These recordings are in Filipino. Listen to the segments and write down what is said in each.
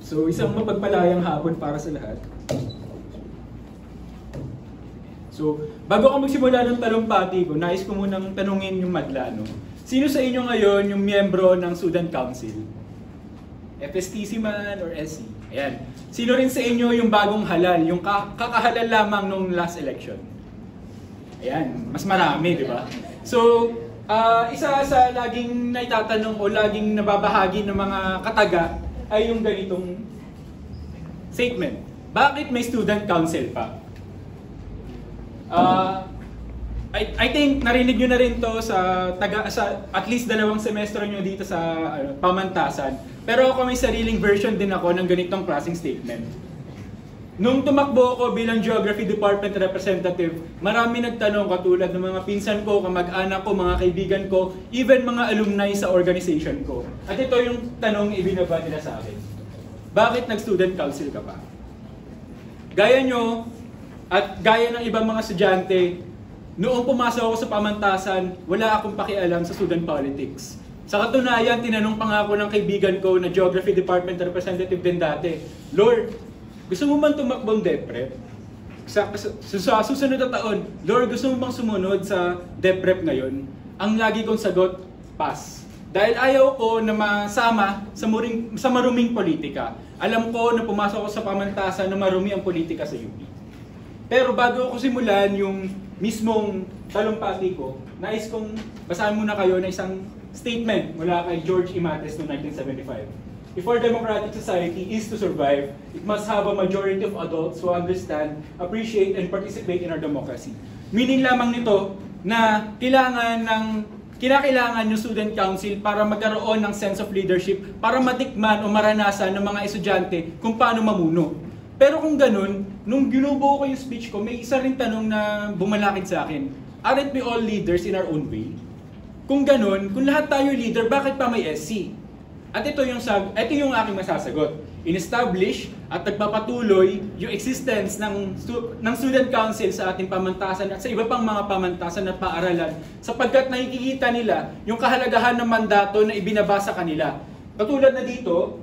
So, isang mapagpalayang hapon para sa lahat. So, bago ako magsimula ng talumpati ko, nais ko munang tanungin yung madla, no? Sino sa inyo ngayon yung miyembro ng Student Council? FSTC man or SC? Ayan. Sino rin sa inyo yung bagong halal, yung kakahalal lamang nung last election? Ayan, mas marami, di ba? So, isa sa laging naitatanong o laging nababahagi ng mga kataga ay yung ganitong statement. Bakit may student council pa? I think narinig nyo na rin to sa at least 2 semestre nyo dito sa pamantasan. Pero ako may sariling version din ako ng ganitong klaseng statement. Nung tumakbo ako bilang Geography Department Representative, marami nagtanong katulad ng mga pinsan ko, kamag-anak ko, mga kaibigan ko, even mga alumni sa organization ko. At ito yung tanong ibinaba nila sa akin. Bakit nag-student council ka pa? Gaya nyo, at gaya ng ibang mga estudyante, noong pumasok ako sa pamantasan, wala akong pakialam sa student politics. Sa katunayan, tinanong pa nga ako ng kaibigan ko na Geography Department Representative din dati, Lord, gusto mo man tumakbong DepRep? Sa susunod na taon, Lord, gusto mo bang sumunod sa DepRep ngayon? Ang lagi kong sagot, pass. Dahil ayaw ko na masama sa maruming politika. Alam ko na pumasok ako sa pamantasan na marumi ang politika sa UP. Pero bago ako simulan yung mismong talumpati ko, nais kong basahin muna kayo na isang statement mula kay George Imates noong 1975. If our democratic society is to survive, it must have a majority of adults who understand, appreciate, and participate in our democracy. Meaning lamang nito na kinakailangan yung student council para magkaroon ng sense of leadership, para matikman o maranasan ng mga estudyante kung paano mamuno. Pero kung ganun, nung ginubuo ko yung speech ko, may isa rin tanong na bumalakid sa akin. Aren't we all leaders in our own way? Kung ganun, kung lahat tayo leader, bakit pa may SC? At ito yung aking masasagot. In-establish at nagpapatuloy yung existence ng student council sa ating pamantasan at sa iba pang mga pamantasan at paaralan sapagkat nakikita nila yung kahalagahan ng mandato na ibinaba sa kanila. Katulad na dito,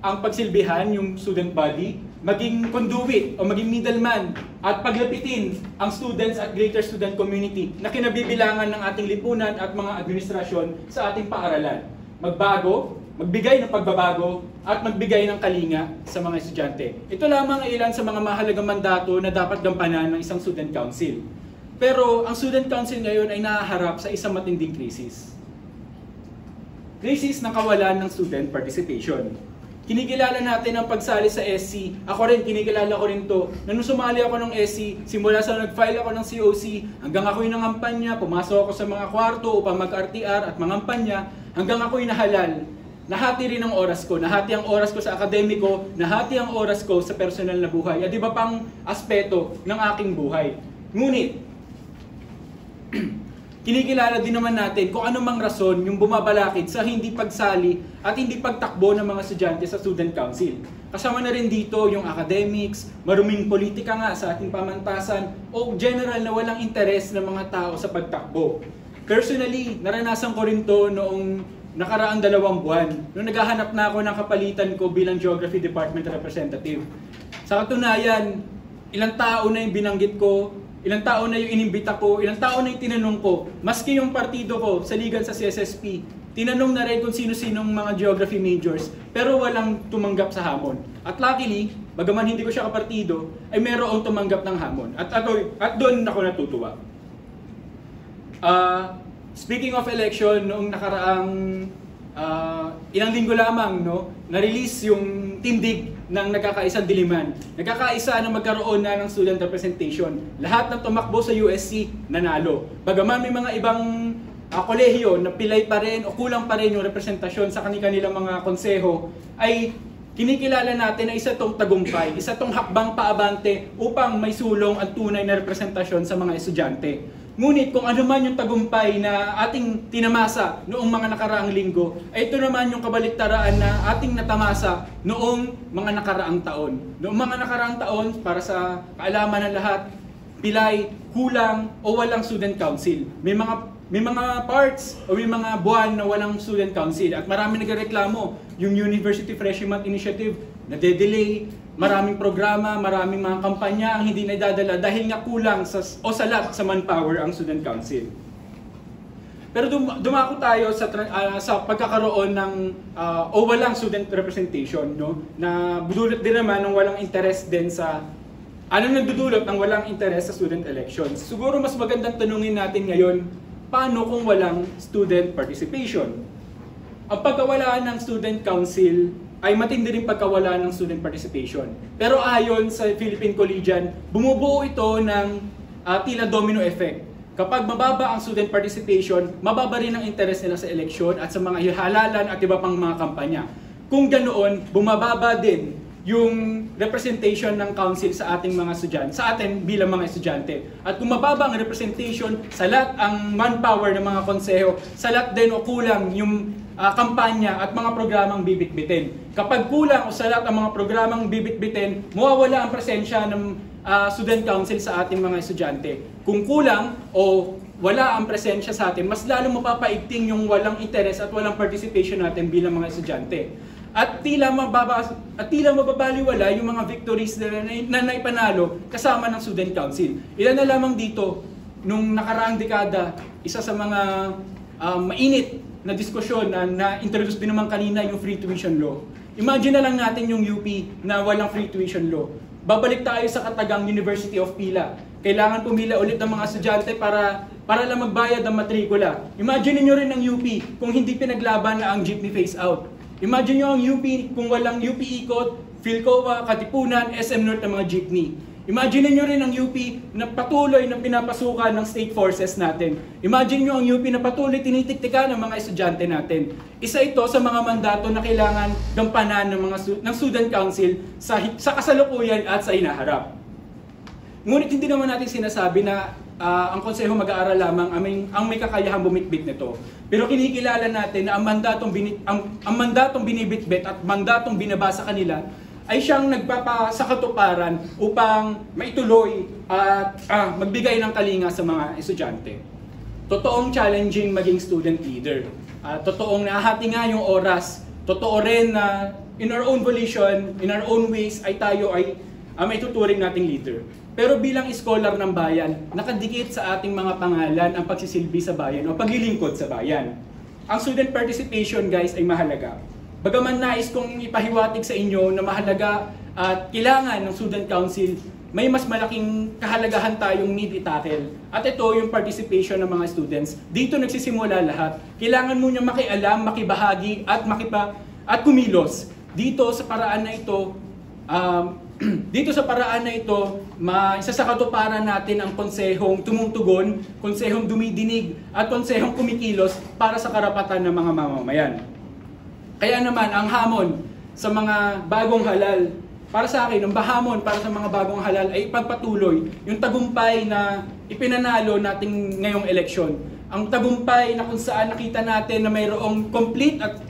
ang pagsilbihan, yung student body, maging conduit o maging middleman at paglapitin ang students at greater student community na kinabibilangan ng ating lipunan at mga administrasyon sa ating paaralan. Magbago, magbigay ng pagbabago at magbigay ng kalinga sa mga estudyante. Ito lamang ay ilan sa mga mahalagang mandato na dapat gampanan ng isang student council. Pero ang student council ngayon ay nahaharap sa isang matinding krisis. Krisis ng kawalan ng student participation. Kinikilala natin ang pagsali sa SC. Ako rin, kinikilala ko rin to. Nung sumali ako ng SC, simula sa nag-file ako ng COC, hanggang ako'y nangampanya, pumasok ako sa mga kwarto upang mag-RTR at mangampanya, hanggang ako'y nahalal. Nahati rin ang oras ko. Nahati ang oras ko sa akademiko, nahati ang oras ko sa personal na buhay. At iba pang aspeto ng aking buhay. Ngunit, kinikilala din naman natin kung ano mang rason yung bumabalakid sa hindi pagsali at hindi pagtakbo ng mga estudyante sa student council. Kasama na rin dito yung academics, maruming politika nga sa ating pamantasan o general na walang interes ng mga tao sa pagtakbo. Personally, naranasan ko rin to noong nakaraang 2 buwan nung naghahanap na ako ng kapalitan ko bilang Geography Department Representative. Sa katunayan, ilang tao na yung binanggit ko, ilang tao na yung inimbita ko, ilang tao na yung tinanong ko, maski yung partido ko sa ligan sa CSSP, tinanong na rin kung sino-sinong mga geography majors, pero walang tumanggap sa hamon. At luckily, bagaman hindi ko siya kapartido, ay merong tumanggap ng hamon. At doon ako natutuwa. Speaking of election, noong nakaraang ilang linggo lamang, na-release yung tindig ng nagkakaisang diliman. Nagkakaisa na magkaroon na ng student representation. Lahat ng tumakbo sa USC, nanalo. Bagaman may mga ibang kolehiyo na pilay pa rin o kulang pa rin yung representasyon sa kanilang mga konseho, ay kinikilala natin na isa tong tagumpay, isa tong hakbang paabante upang may sulong ang tunay na representasyon sa mga estudyante. Ngunit kung ano man yung tagumpay na ating tinamasa noong mga nakaraang linggo, ay ito naman yung kabaliktaraan na ating natamasa noong mga nakaraang taon. Noong mga nakaraang taon, para sa kaalaman ng lahat, pilay, kulang o walang student council. May mga may mga parts o may mga buwan na walang student council at marami nagreklamo. Yung University Freshman Initiative nade-delay, maraming programa, maraming mga kampanya ang hindi naidadala dahil nga kulang o salat sa manpower ang student council. Pero dumako tayo sa pagkakaroon ng o walang student representation, no? Na budulot din naman ng walang interest din sa nagdudulot ng walang interest sa student elections. Siguro mas magandang tanungin natin ngayon, paano kung walang student participation? Ang pagkawala ng student council ay matindi rin pagkawala ng student participation. Pero ayon sa Philippine Collegian, bumubuo ito ng tila domino effect. Kapag mababa ang student participation, mababa rin ang interest nila sa eleksyon at sa mga halalan at iba pang mga kampanya. Kung ganoon, bumababa din yung representation ng council sa ating mga estudyante, sa atin bilang mga estudyante. At kung mababa ang representation, salat ang manpower ng mga konseho, salat din o kulang yung kampanya at mga programang bibitbitin. Kapag kulang o salat ang mga programang bibitbitin, mawawala ang presensya ng student council sa ating mga estudyante. Kung kulang o wala ang presensya sa atin, mas lalong mapapaigting yung walang interes at walang participation natin bilang mga estudyante. At tila mababaliwala yung mga victories na naipanalo kasama ng student council. Ilan na lamang dito, nung nakaraang dekada, isa sa mga mainit na diskusyon na introduce din naman kanina yung free tuition law. Imagine na lang natin yung UP na walang free tuition law. Babalik tayo sa katagang University of Pila. Kailangan pumila ulit ng mga estudyante para lang magbayad ng matrikula. Imagine niyo rin ang UP kung hindi pinaglaban na ang jeepney phase out. Imagine niyo ang UP kung walang UP Ikot, Philcoa, Katipunan, SM North ng mga jeepney. Imagine niyo rin ang UP na patuloy na pinapasukan ng state forces natin. Imagine niyo ang UP na patuloy tinitiktikan ng mga estudyante natin. Isa ito sa mga mandato na kailangan gampanan ng student council sa kasalukuyan at sa inaharap. Ngunit hindi naman natin sinasabi na ang konseho mag-aaral lamang ang may kakayahang bumitbit nito. Pero kinikilala natin na ang mandatong binibitbit at mandatong binabasa kanila ay siyang nagpapasakatuparan upang maituloy at magbigay ng kalinga sa mga estudyante. Totoong challenging maging student leader. Totoong nahati nga yung oras. Totoo rin na in our own volition, in our own ways, ay tayo ay may tuturing nating leader. Pero bilang scholar ng bayan, nakadikit sa ating mga pangalan ang pagsisilbi sa bayan o paglilingkod sa bayan. Ang student participation, guys, ay mahalaga. Bagaman nais kong ipahiwatig sa inyo na mahalaga at kailangan ng student council, may mas malaking kahalagahan tayong need i-tackle. At ito yung participation ng mga students. Dito nagsisimula lahat. Kailangan mo niya makialam, makibahagi at kumilos. Dito sa paraan na ito, isa sa katuparan natin ang konsehong tumutugon, konsehong dumidinig, at konsehong kumikilos para sa karapatan ng mga mamamayan. Kaya naman, ang hamon sa mga bagong halal, para sa akin, ang hamon para sa mga bagong halal ay ipagpatuloy yung tagumpay na ipinanalo natin ngayong eleksyon. Ang tagumpay na kung saan nakita natin na mayroong complete at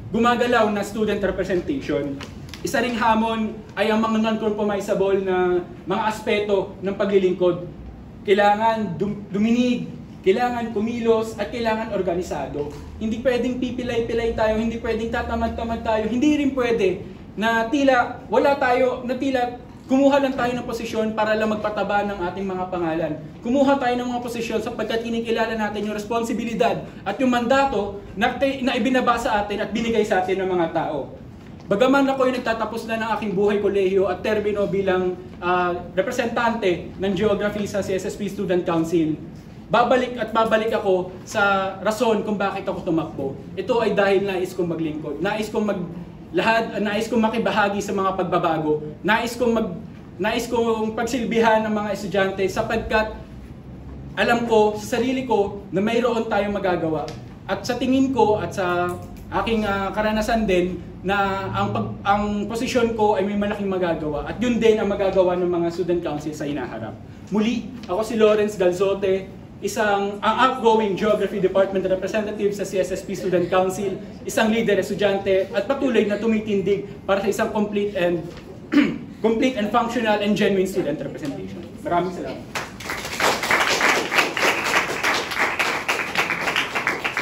gumagalaw na student representation. Isa ring hamon ay ang mga non-compromisable na mga aspeto ng paglilingkod. Kailangan duminig, kailangan kumilos, at kailangan organisado. Hindi pwedeng pipilay-pilay tayo, hindi pwedeng tatamad-tamad tayo, hindi rin pwede na tila kumuha lang tayo ng posisyon para lang magpataba ng ating mga pangalan. Kumuha tayo ng mga posisyon sapagkat kinikilala natin yung responsibilidad at yung mandato na ibinaba sa atin at binigay sa atin ng mga tao. Bagaman ako ay nagtatapos na ng aking buhay kolehiyo at termino bilang representante ng geography sa CSSP Student Council, babalik ako sa rason kung bakit ako tumakbo. Ito ay dahil nais kong maglingkod. Nais kong makibahagi sa mga pagbabago. Nais kong pagsilbihan ng mga estudyante sapagkat alam ko sa sarili ko na mayroon tayong magagawa. At sa tingin ko at sa aking karanasan din na ang posisyon ko ay may malaking magagawa. At yun din ang magagawa ng mga student council sa inaharap. Muli, ako si Lawrence Galzote, isang outgoing Geography Department representative sa CSSP Student Council, isang leader estudyante at patuloy na tumitindig para sa isang complete and functional and genuine student representation. Maraming salamat.